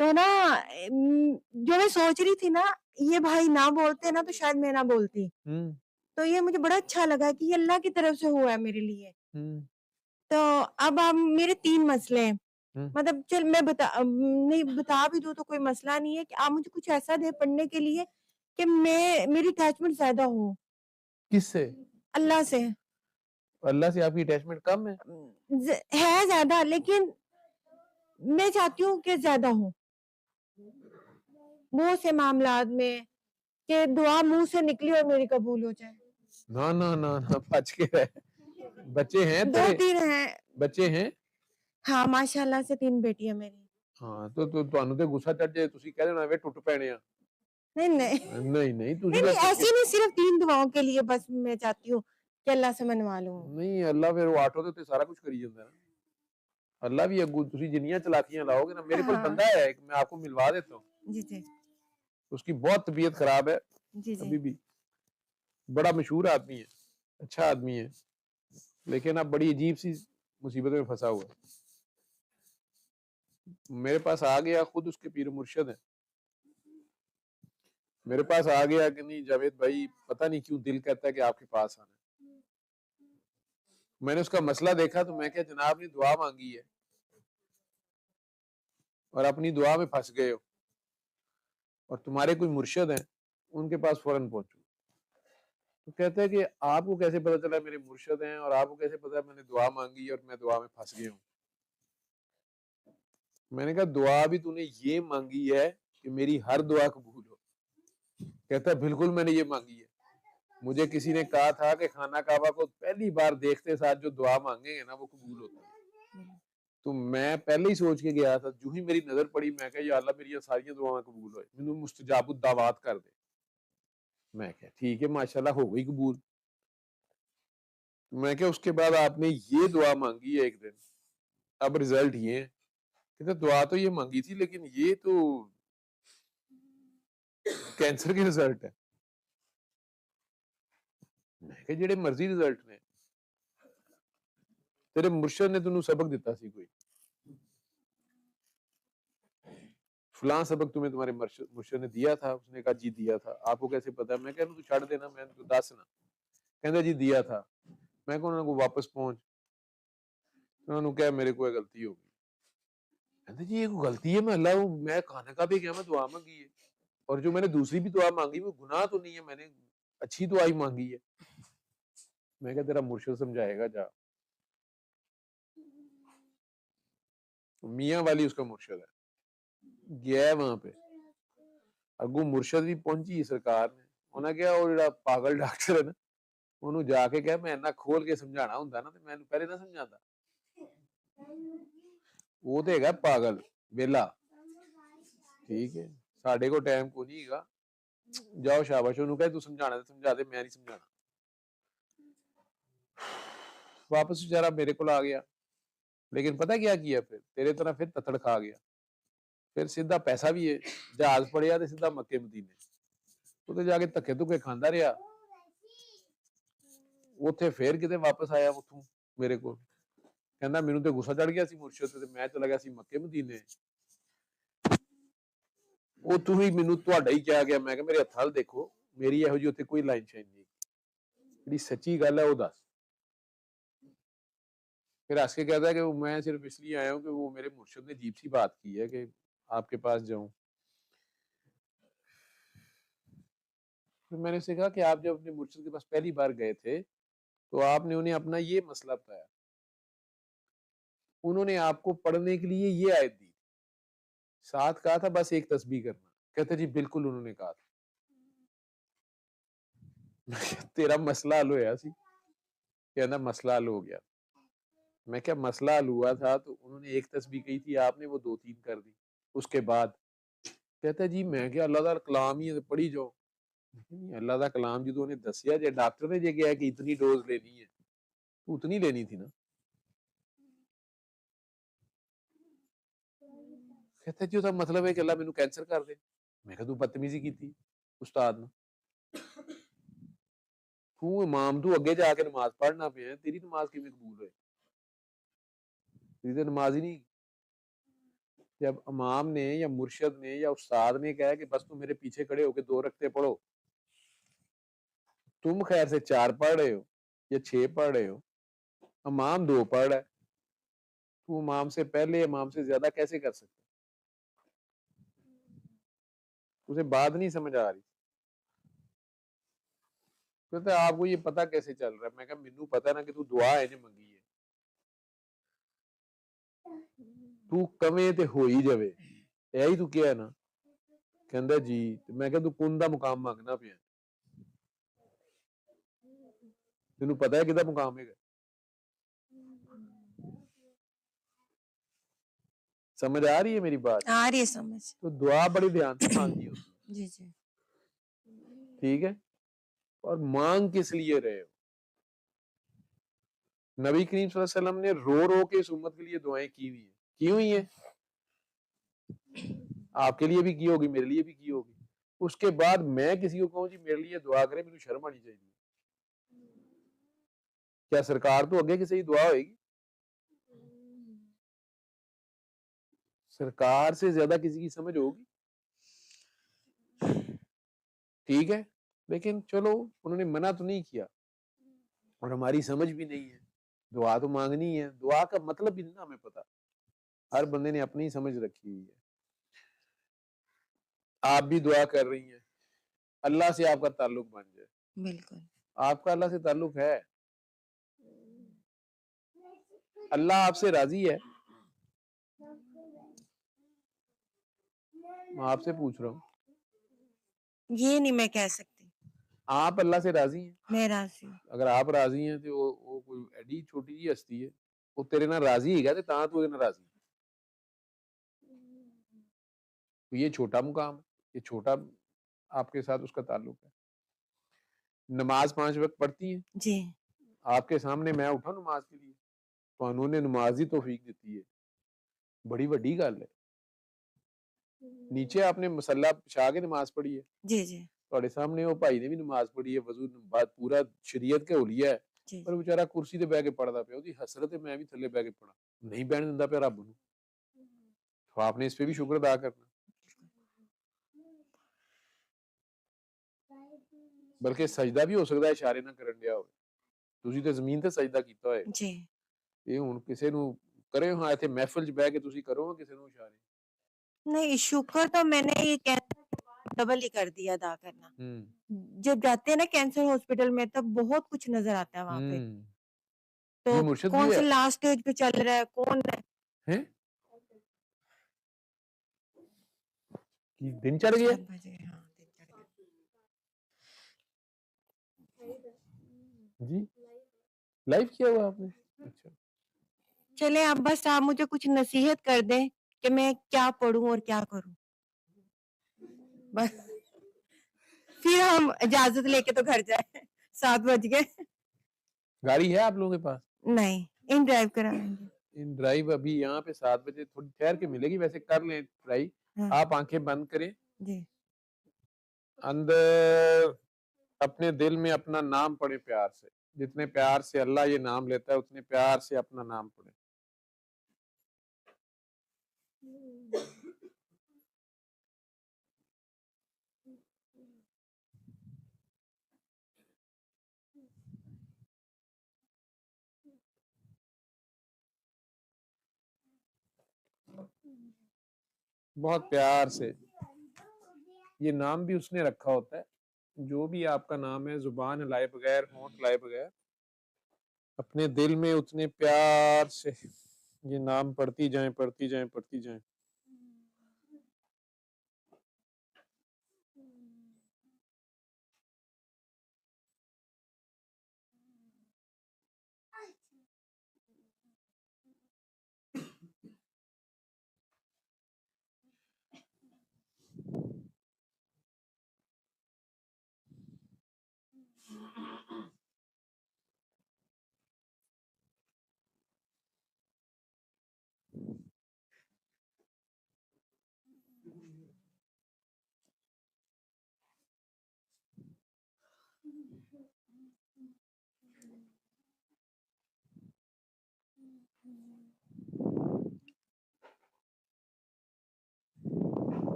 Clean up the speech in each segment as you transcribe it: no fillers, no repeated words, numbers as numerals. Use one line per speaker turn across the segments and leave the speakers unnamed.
تو نا جو میں سوچ رہی تھی نا یہ بھائی نہ بولتے نا تو شاید میں نہ بولتی. تو یہ مجھے بڑا اچھا لگا کہ یہ اللہ کی طرف سے ہوا ہے میرے لیے. تو اب میرے 3 مسئلے ہیں. مطلب چل میں بتا بھی دوں تو کوئی مسئلہ نہیں ہے کہ آپ مجھے کچھ ایسا دے پڑھنے کے لیے کہ میری اٹیچمنٹ زیادہ ہو.
کس سے؟
اللہ سے.
اللہ سے آپ کی اٹیچمنٹ کم ہے؟
ہے زیادہ لیکن میں چاہتی ہوں کہ زیادہ ہو بہت سے معاملات میں کہ دعا منہ سے نکلی اور میری قبول ہو جائے.
نہ نہ نہ بچ کے رہے. بچے ہیں
2-3 ہیں.
بچے ہیں؟
ہاں ماشاءاللہ سے 3 بیٹیاں میری.
ہاں تو تانوں تے غصہ چڑھ جائے تسی کہہ دینا وے ٹوٹ پینے.
نہیں
نہیں تسی
نہیں ایسی نہیں صرف 3 دعاؤں کے لیے بس میں چاہتی ہوں کہ اللہ سے منوا لوں.
نہیں اللہ پھر آٹو تے سارا کچھ کری جاندا ہے. اللہ بھی اگو تسی جنیاں چلاکیاں لاؤ گے نا. میرے پاس بندہ ہے ایک میں آپ کو ملوا دیتا ہوں.
جی
اس کی بہت طبیعت خراب ہے
جی
ابھی بھی. بڑا مشہور آدمی ہے, اچھا آدمی ہے, لیکن اب بڑی عجیب سی مصیبت میں پھنسا ہوا ہے. میرے پاس آ گیا, خود اس کے پیر مرشد ہیں. میرے پاس آ گیا کہ نہیں جاوید بھائی پتہ نہیں کیوں دل کہتا ہے کہ آپ کے پاس آنا ہے. میں نے اس کا مسئلہ دیکھا تو میں کہا جناب نے دعا مانگی ہے اور اپنی دعا میں پھنس گئے ہو, اور تمہارے کوئی مرشد ہیں ان کے پاس فوراً پہنچو. تو کہتا ہے کہ آپ کو کیسے پتا چلا میرے مرشد ہیں اور آپ کو کیسے پتا میں نے دعا مانگی اور میں دعا میں پھنس گیا ہوں. میں نے کہا دعا بھی تو نے یہ مانگی ہے کہ میری ہر دعا قبول ہو. کہتا ہے بالکل میں نے یہ مانگی ہے. مجھے کسی نے کہا تھا کہ خانہ کعبہ کو پہلی بار دیکھتے ساتھ جو دعا مانگیں گے نا وہ قبول ہوتا ہے. تو میں پہلے ہی سوچ کے گیا تھا, جو ہی میری نظر پڑی میں کہا یا اللہ میری یہ ساری دعائیں قبول ہوئے, مجھے مستجاب الدعوات کر دے. میں کہا ٹھیک ہے ماشاءاللہ ہو گئی قبول. میں کہا اس کے بعد آپ نے یہ دعا مانگی ہے ایک دن, اب رزلٹ یہ ہے. کہتا دعا تو یہ مانگی تھی لیکن یہ تو کینسر کے رزلٹ ہے. میں کہا جڑے مرضی رزلٹ نے, تیرے مرشد نے تنوں سبق دیتا سی کوئی فلاں سبق تمہیں تمہارے مرشد نے دیا تھا. اس نے کہا جی دیا تھا. آپ کو کیسے پتا؟ میں کہا تو چھڑ دینا, میں تو دس نا. کہندا جی دیا تھا. میں کہا انہوں کو واپس پہنچ, انہوں نے کہا میرے کوئی غلطی ہوگی. کہندا جی یہ کوئی غلطی ہے؟ میں اللہ میں کھانے کا بھی کیا میں دعا مانگی ہے, اور جو میں نے دوسری بھی دعا مانگی وہ گناہ تو نہیں ہے, میں نے اچھی دعا ہی مانگی ہے. میں کہا تیرا مرشد سمجھائے گا جا. میاں والی اس کا مرشد ہے. گیا ہے وہاں پہ, اگو مرشد بھی پہنچی سرکار نے. انہاں کہا وہ جڑا پاگل ڈاکٹر ہے نا انہوں جا کے کہا میں اتنا کھول کے سمجھانا ہوندا نا تے میں پہلے نہ سمجھاتا. وہ تے ہے پاگل ویلا. ٹھیک ہے ساڈے کو ٹائم کو نہیں گا, جاؤ شاباش. انہوں کہا تو سمجھانا تے سمجھا دے, میں نہیں سمجھانا. واپس بیچارہ میرے کو آ گیا, لیکن پتہ کیا کیا پھر تیرے طرح پھر تتڑ کھا گیا. پھر سیدھا پیسہ بھی ہے جہاز پڑیا تے سیدھا مکے مدینے. تو جا کے دھکے دھکے کھاندا رہیا. اوتھے پھر کتے واپس آیا اتوں میرے کو, کہندا مینوں تے غصہ چڑھ گیا سی مرشد تے میں چلا گیا سی مکے مدینے. اتوں ہی مینوں تہاڈا ہی کیا گیا. میں کہ میرے ہتھ دیکھو, میری یہو جی اتنے کوئی لائن شائن نہیں. جی سچی گل ہے وہ دس. پھر ہنس کے کہتا ہے کہ میں صرف اس لیے آیا ہوں کہ وہ میرے مرشد نے عجیب سی بات کی ہے کہ آپ کے پاس جاؤں. پھر میں نے اسے کہا کہ آپ جب اپنے مرشد کے پاس پہلی بار گئے تھے تو آپ نے انہیں اپنا یہ مسئلہ بتایا, انہوں نے آپ کو پڑھنے کے لیے یہ آیت دی, ساتھ کہا تھا بس ایک تسبیح کرنا. کہتے جی بالکل انہوں نے کہا تھا. تیرا مسئلہ حل ہویا سی؟ کہنا مسئلہ حل ہو گیا. میں کیا مسئلہ حل ہوا تھا تو انہوں نے ایک تسبیح کہی تھی, آپ نے وہ 2-3 کر دی. اس کے بعد کہتا جی میں کیا اللہ تعالیٰ کلام ہی پڑھی جاؤ. اللہ دا کلام جدوں نے دسیا, جے ڈاکٹر نے جے کہا کہ اتنی ڈوز لینی ہے تو اتنی لینی تھی نا. کہتا جی وہ مطلب ہے کہ اللہ مینوں کینسر کر دے. میں کہا تو بدتمیزی کی استاد نے. تو امام تو اگے جا کے نماز پڑھنا پیا, تیری نماز کیویں قبول ہوئے؟ تیری تو نماز ہی نہیں. جب امام نے یا مرشد نے یا استاد نے کہا کہ بس تم میرے پیچھے کھڑے ہو کے 2 رکعتیں پڑھو، تم خیر سے 4 پڑھ رہے ہو یا 6 پڑھ رہے ہو، امام 2 پڑھ رہا ہے، تو امام سے پہلے امام سے زیادہ کیسے کر سکتے؟ اسے بات نہیں سمجھ آ رہی، کہتے آپ کو یہ پتا کیسے چل رہا ہے؟ میں کہا مینوں پتا نا کہ تو دعا ہے جو منگی ہے، تو کمیں تے ہوئی جاوے، یہی تو کیا ہے نا؟ کہندا جی، میں کہا تو کون دا مقام مانگنا پیا؟ تینوں پتا ہے کدا مقام ہے؟ سمجھ آ رہی ہے میری بات؟
آ رہی ہے سمجھ.
تو دعا بڑی دھیان سے مانگنی ہوتی ہے،
جی جی
ٹھیک ہے؟ اور مانگ کس لیے رہے ہو؟ نبی کریم صلی اللہ علیہ وسلم نے رو رو کے اس امت کے لیے دعائیں کی ہوئی ہیں، آپ کے لیے بھی کی ہوگی، میرے لیے بھی کی ہوگی. اس کے بعد میں کسی کو کہوں جی میرے لیے دعا کرے، مجھے شرم آنی چاہیے. کیا سرکار تو اگے کسی دعا ہوئے گی؟ سرکار سے زیادہ کسی کی سمجھ ہوگی؟ ٹھیک ہے، لیکن چلو انہوں نے منع تو نہیں کیا اور ہماری سمجھ بھی نہیں ہے. دعا تو مانگنی ہے، دعا کا مطلب بھی نہیں نا ہمیں پتا، ہر بندے نے اپنی سمجھ رکھی ہوئی ہے. آپ بھی دعا کر رہی ہیں اللہ سے آپ کا تعلق بن جائے.
بالکل.
آپ کا اللہ سے تعلق ہے، اللہ آپ سے راضی ہے. میں آپ سے پوچھ رہا ہوں،
یہ نہیں میں کہہ سکتی.
آپ اللہ سے راضی ہیں؟
میں راضی ہوں.
اگر آپ راضی ہیں تو وہ کوئی ایڈی چھوٹی جی ہستی ہے، وہ تیرے نہ راضی ہے گا تاں تو ناراضی. تو یہ چھوٹا مقام ہے، یہ چھوٹا آپ کے ساتھ اس کا تعلق ہے. نماز 5 وقت پڑھتی ہیں؟
جی.
آپ کے سامنے میں اٹھا نماز کے لیے تو انہوں نے نماز ہی توفیق دیتی ہے، بڑی وڈی گل ہے. نیچے آپ نے مصلی بچھا کے نماز پڑھی ہے،
جی جی
تھوڑے سامنے وہ بھائی نے بھی نماز پڑھی ہے، وضو بعد پورا شریعت کے حلیہ ہے،
جی
پر بیچارہ کرسی تے بیٹھ کے پڑھدا پیا، ਉਹਦੀ حسرت ہے میں بھی تھلے بیٹھ کے پڑھا، نہیں بیٹھنے دیندا پیا رب نوں. تو آپ نے اس پہ بھی شکر ادا کرنا، بلکہ سجدہ بھی ہو سکتا ہے اشارے نہ کرن دیا ہوئے، ਤੁਸੀਂ ਤੇ ਜ਼ਮੀਨ ਤੇ ਸਜਦਾ ਕੀਤਾ ਹੋਏ.
جی.
ਇਹ ਹੁਣ ਕਿਸੇ ਨੂੰ ਕਰੇ ਹਾਂ ਇੱਥੇ ਮਹਿਫਲ 'ਚ ਬਹਿ ਕੇ ਤੁਸੀਂ ਕਰੋ ਕਿਸੇ ਨੂੰ ਇਸ਼ਾਰੇ.
نہیں شکر تو میں نے یہ ڈبل ہی کر دیا ادا کرنا. جب جاتے ہیں نا کینسر ہاسپٹل میں تب بہت کچھ نظر آتا ہے وہاں پہ. تو
یہ مرشد
کون
بھی
سے
ہے
لاسٹ اسٹیج پہ چل رہا ہے کون ہے.
دن چڑھ گیا؟ جی لائف کیا ہوا آپ نے؟ اچھا
چلے اب بس آپ مجھے کچھ نصیحت کر دیں کہ میں کیا پڑھوں اور کیا کروں. بس پھر ہم اجازت لے کے تو گھر جائیں. 7 بج گئے.
گاڑی ہے آپ لوگوں کے پاس؟
نہیں ان ڈرائیو کرائیں گے.
ان ڈرائیو ابھی یہاں پہ 7 بجے تھوڑی ٹھہر کے ملے گی، ویسے کر لیں ٹرائی. آپ آنکھیں بند کریں،
جی.
اندر اپنے دل میں اپنا نام پڑھیں پیار سے، جتنے پیار سے اللہ یہ نام لیتا ہے اتنے پیار سے اپنا نام پڑھیں. بہت پیار سے. یہ نام بھی اس نے رکھا ہوتا ہے، جو بھی آپ کا نام ہے زبان ہلائے بغیر ہونٹ ہلائے بغیر اپنے دل میں اتنے پیار سے یہ نام پڑھتی جائیں پڑھتی جائیں پڑھتی جائیں.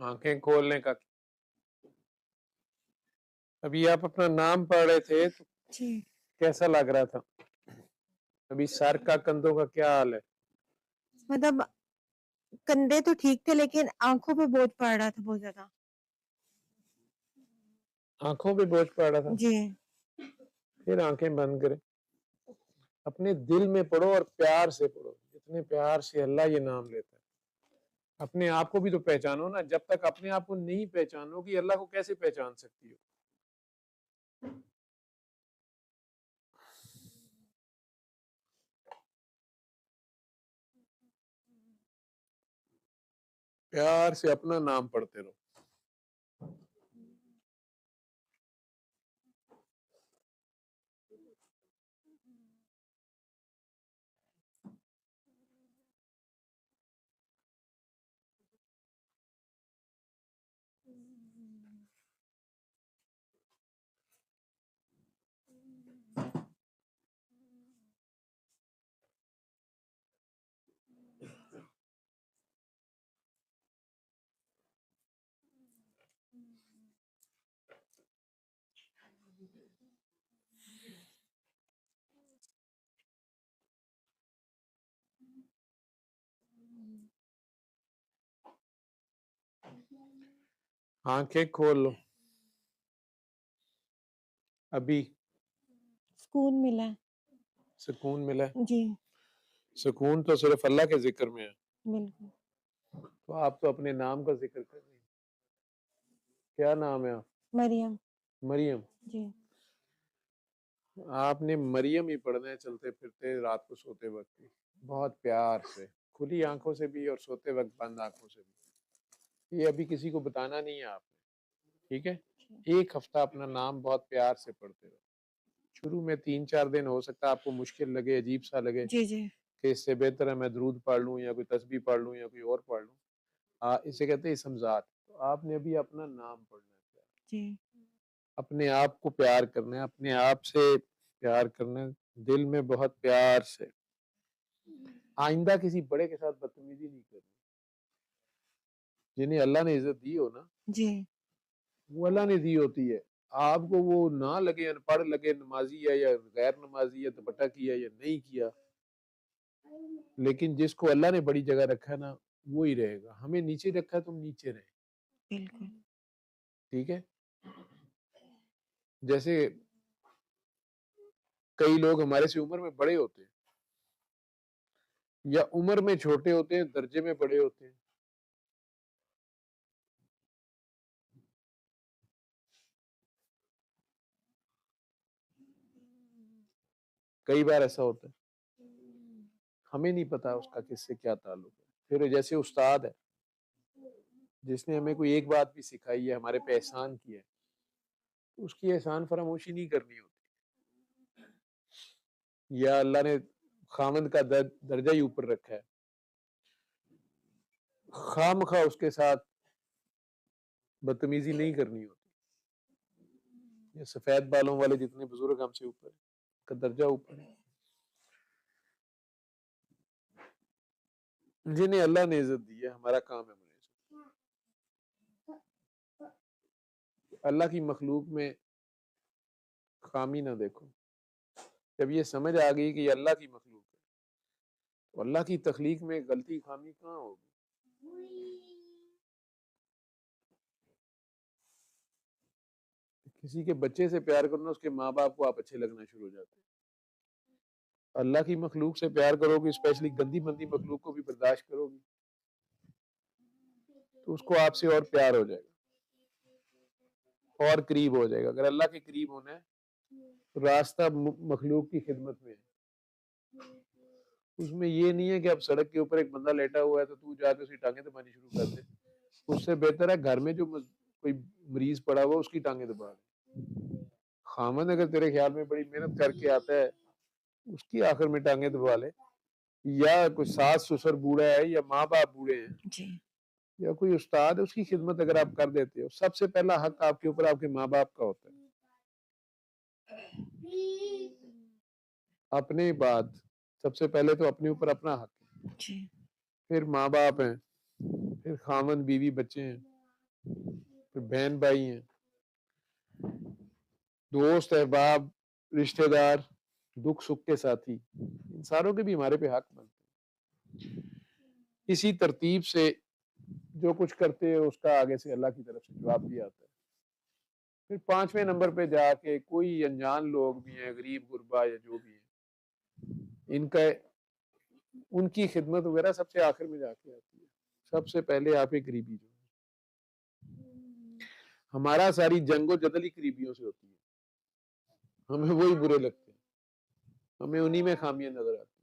آنکھیں کھولنے کا ابھی آپ اپنا نام پڑھ رہے تھے تو
جی
کیسا لگ رہا تھا؟ ابھی سر کا کندھوں کا کیا حال ہے؟
مطلب کندھے تو ٹھیک تھے لیکن آنکھوں پہ بوجھ پڑ رہا تھا بہت زیادہ.
آنکھوں پہ بوجھ پڑ رہا تھا.
جی
پھر آنکھیں بند کریں، اپنے دل میں پڑھو اور پیار سے پڑھو، جتنے پیار سے اللہ یہ نام لیتا ہے. اپنے آپ کو بھی تو پہچانو نا، جب تک اپنے آپ کو نہیں پہچانو گی اللہ کو کیسے پہچان سکتی ہو؟ پیار سے اپنا نام پڑھتے رہو. آنکھیں کھول لو. ابھی
سکون ملا.
سکون ملا ہے؟
جی
سکون تو صرف اللہ کے ذکر میں ہے.
بالکل.
تو آپ تو اپنے نام کا ذکر کر رہے ہیں. کیا نام ہے آپ؟
مریم.
مریم.
جی
آپ نے مریم ہی پڑھنا ہے چلتے پھرتے، رات کو سوتے وقت بھی بہت پیار سے، کھلی آنکھوں سے بھی اور سوتے وقت بند آنکھوں سے بھی. یہ ابھی کسی کو بتانا نہیں ہے آپ نے، ٹھیک ہے؟ ایک ہفتہ اپنا نام بہت پیار سے پڑھتے رہو. شروع میں 3-4 دن ہو سکتا ہے آپ کو مشکل لگے، عجیب سا لگے
جی جی
کہ اس سے بہتر ہے میں درود پڑھ لوں یا کوئی تسبیح پڑھ لوں یا کوئی اور پڑھ لوں. اسے کہتے ہیں اسم ذات. تو آپ نے ابھی اپنا نام پڑھنا ہے،
جی
اپنے آپ کو پیار کرنا ہے، اپنے آپ سے پیار کرنا ہے، دل میں بہت پیار سے. آئندہ کسی بڑے کے ساتھ بدتمیزی نہیں کرنی. جنہیں اللہ نے عزت دی ہو نا،
جی
وہ اللہ نے دی ہوتی ہے. آپ کو وہ نہ لگے ان پڑھ لگے نمازی ہے یا غیر نمازی ہے، دوپٹہ کیا یا نہیں کیا، لیکن جس کو اللہ نے بڑی جگہ رکھا ہے نا وہی رہے گا. ہمیں نیچے رکھا ہے، تم نیچے رہے.
بالکل.
ٹھیک ہے؟ جیسے کئی لوگ ہمارے سے عمر میں بڑے ہوتے ہیں یا عمر میں چھوٹے ہوتے ہیں، درجے میں بڑے ہوتے ہیں. کئی بار ایسا ہوتا ہے ہمیں نہیں پتا اس کا کس سے کیا تعلق ہے. پھر جیسے استاد ہے جس نے ہمیں کوئی ایک بات بھی سکھائی ہے، ہمارے پہ احسان کیا ہے، اس کی احسان فراموشی نہیں کرنی ہوتی. یا اللہ نے خامند کا درجہ ہی اوپر رکھا ہے، خام خواہ اس کے ساتھ بدتمیزی نہیں کرنی ہوتی. یہ سفید بالوں والے جتنے بزرگ ہم سے اوپر ہیں، کا درجہ اوپر ہے. جنہیں اللہ نے عزت دی ہے، ہمارا کام ہے انہیں عزت. اللہ کی مخلوق میں خامی نہ دیکھو. جب یہ سمجھ آ گئی کہ یہ اللہ کی مخلوق ہے تو اللہ کی تخلیق میں غلطی خامی کہاں ہوگی؟ کسی کے بچے سے پیار کرنا، اس کے ماں باپ کو آپ اچھے لگنا شروع ہو جاتے ہیں. اللہ کی مخلوق سے پیار کرو گی، اسپیشلی گندی بندی مخلوق کو بھی برداشت کرو گی تو اس کو آپ سے اور پیار ہو جائے گا اور قریب ہو جائے گا. اگر اللہ کے قریب ہونا ہے تو راستہ مخلوق کی خدمت میں ہے. اس میں یہ نہیں ہے کہ اب سڑک کے اوپر ایک بندہ لیٹا ہوا ہے تو تو جا کے اس کی ٹانگیں دبانی شروع کر دے. اس سے بہتر ہے گھر میں جو کوئی مریض پڑا ہوا اس کی ٹانگیں دبا دے. خامن اگر تیرے خیال میں بڑی محنت کر کے آتا ہے اس کی آخر میں ٹانگیں دبا لے، یا کوئی ساس سسر بوڑھا ہے یا ماں باپ بوڑھے ہیں
جی
یا کوئی استاد ہے، اس کی خدمت اگر آپ کر دیتے ہو، سب سے پہلا حق آپ کے اوپر آپ کے ماں باپ کا ہوتا ہے، اپنے بعد سب سے پہلے تو اپنے اوپر اپنا حق ہے،
جی
پھر ماں باپ ہیں، پھر خامن بیوی بچے ہیں، پھر بہن بھائی ہیں، دوست احباب رشتہ دار، دکھ سکھ کے ساتھی، ان ساروں کے بھی ہمارے پہ حق بنتے ہیں۔ اسی ترتیب سے جو کچھ کرتے ہیں اس کا آگے سے اللہ کی طرف سے جواب بھی آتا ہے۔ پھر 5ویں نمبر پہ جا کے کوئی انجان لوگ بھی ہیں، غریب غربا یا جو بھی ہیں، ان کی خدمت وغیرہ سب سے آخر میں جا کے آتی ہے، سب سے پہلے آپ کے قریبی جو ہے۔ ہمارا ساری جنگ و جدل ہی قریبیوں سے ہوتی ہے، ہمیں وہی برے لگتے ہیں، ہمیں انہی میں خامیاں نظر آتی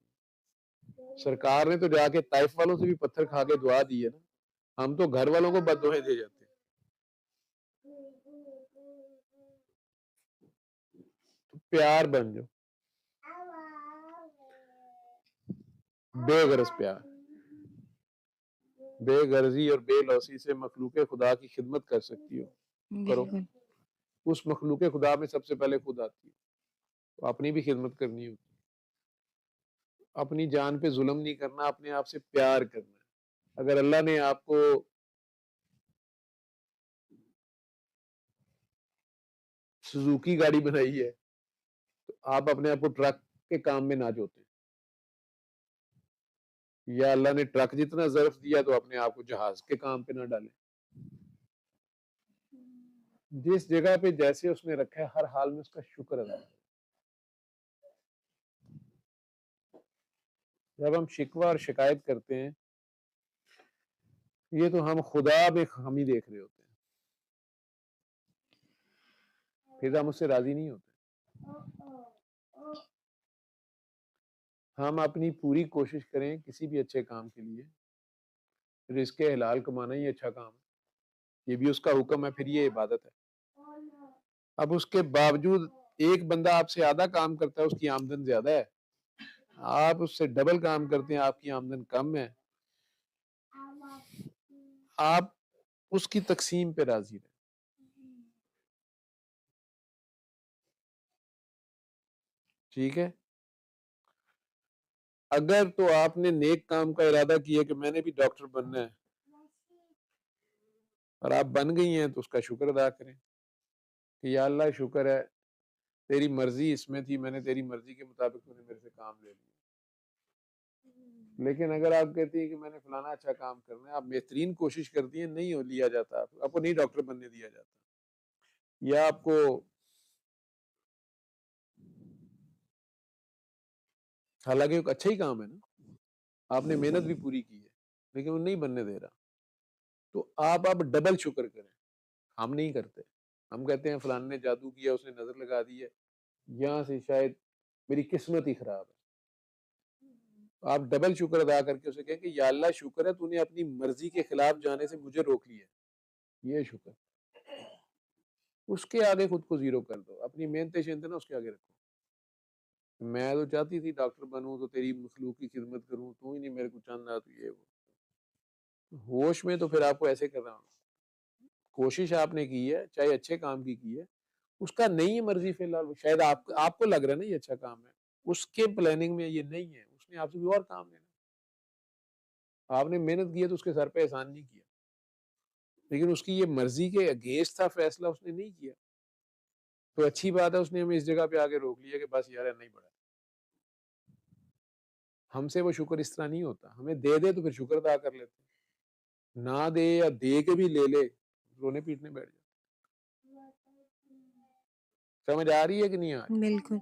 ہیں۔ سرکار نے تو جا کے طائف والوں سے بھی پتھر کھا کے دعا دی ہے نا، ہم تو گھر والوں کو بد دعائیں دے جاتے ہیں۔ تو پیار بن جاؤ، بے غرض پیار، بے غرضی اور بے لوثی سے مخلوق خدا کی خدمت کر سکتی ہو، کرو۔
بالکل
اس مخلوق خدا میں سب سے پہلے خود آتی ہے، تو اپنی بھی خدمت کرنی ہوتی ہے، اپنی جان پہ ظلم نہیں کرنا، اپنے آپ سے پیار کرنا ہے۔ اگر اللہ نے آپ کو سوزوکی گاڑی بنائی ہے تو آپ اپنے آپ کو ٹرک کے کام میں نہ جوتے، یا اللہ نے ٹرک جتنا ظرف دیا تو اپنے آپ کو جہاز کے کام پہ نہ ڈالیں۔ جس جگہ پہ جیسے اس نے رکھا ہے ہر حال میں اس کا شکر ادا کریں۔ جب ہم شکوہ اور شکایت کرتے ہیں یہ تو ہم خدا میں خامی دیکھ رہے ہوتے ہیں، پھر ہم اس سے راضی نہیں ہوتے۔ ہم اپنی پوری کوشش کریں کسی بھی اچھے کام کے لیے، رزق حلال کمانا ہی اچھا کام ہے، یہ بھی اس کا حکم ہے، پھر یہ عبادت ہے۔ اب اس کے باوجود ایک بندہ آپ سے آدھا کام کرتا ہے، اس کی آمدن زیادہ ہے، آپ اس سے ڈبل کام کرتے ہیں، آپ کی آمدن کم ہے، آپ اس کی تقسیم پہ راضی رہیں۔ ٹھیک ہے؟ اگر تو آپ نے نیک کام کا ارادہ کیا کہ میں نے بھی ڈاکٹر بننا ہے اور آپ بن گئی ہیں تو اس کا شکر ادا کریں کہ یا اللہ شکر ہے تیری مرضی اس میں تھی، میں نے تیری مرضی کے مطابق تو نے میرے سے کام لے لیا۔ لیکن اگر آپ کہتی ہیں کہ میں نے فلانا اچھا کام کرنا ہے، آپ بہترین کوشش کرتی ہیں، نہیں لیا جاتا، آپ کو نہیں ڈاکٹر بننے دیا جاتا، یا آپ کو حالانکہ ایک اچھا ہی کام ہے نا، آپ نے محنت بھی پوری کی ہے لیکن وہ نہیں بننے دے رہا، تو آپ اب ڈبل شکر کریں۔ ہم نہیں کرتے، ہم کہتے ہیں فلانے نے جادو کیا، اس نے نظر لگا دی ہے، یہاں سے شاید میری قسمت ہی خراب ہے۔ آپ ڈبل شکر ادا کر کے اسے کہیں کہ یا اللہ شکر ہے تو نے اپنی مرضی کے خلاف جانے سے مجھے روک لیا، یہ شکر۔ اس کے آگے خود کو زیرو کر دو، اپنی محنت شنت نا اس کے آگے رکھو۔ میں تو چاہتی تھی ڈاکٹر بنوں تو تیری مخلوق کی خدمت کروں، تو ہی نہیں میرے کو چاہنا، تو یہ وہ ہوش میں تو پھر آپ کو ایسے کرنا ہوگا۔ کوشش آپ نے کی ہے، چاہے اچھے کام کی ہے، اس کا نہیں ہے مرضی فی الحال، شاید آپ کو لگ رہا ہے نا یہ اچھا کام ہے، اس کے پلاننگ میں یہ نہیں ہے، اس نے آپ سے کوئی اور کام لینا، آپ نے محنت کی ہے تو اس کے سر پہ احسان نہیں کیا، لیکن اس کی یہ مرضی کے اگینسٹ تھا فیصلہ، اس نے نہیں کیا، تو اچھی بات ہے اس نے ہمیں اس جگہ پہ آگے روک لیا کہ بس یار نہیں بڑھا۔ ہم سے وہ شکر اس طرح نہیں ہوتا، ہمیں دے دے تو پھر شکر ادا کر لیتے، نہ دے یا دے کے بھی لے لے رونے پیٹنے بیٹھ جاتے۔ سمجھ آ رہی ہے کہ نہیں آ رہی؟
بالکل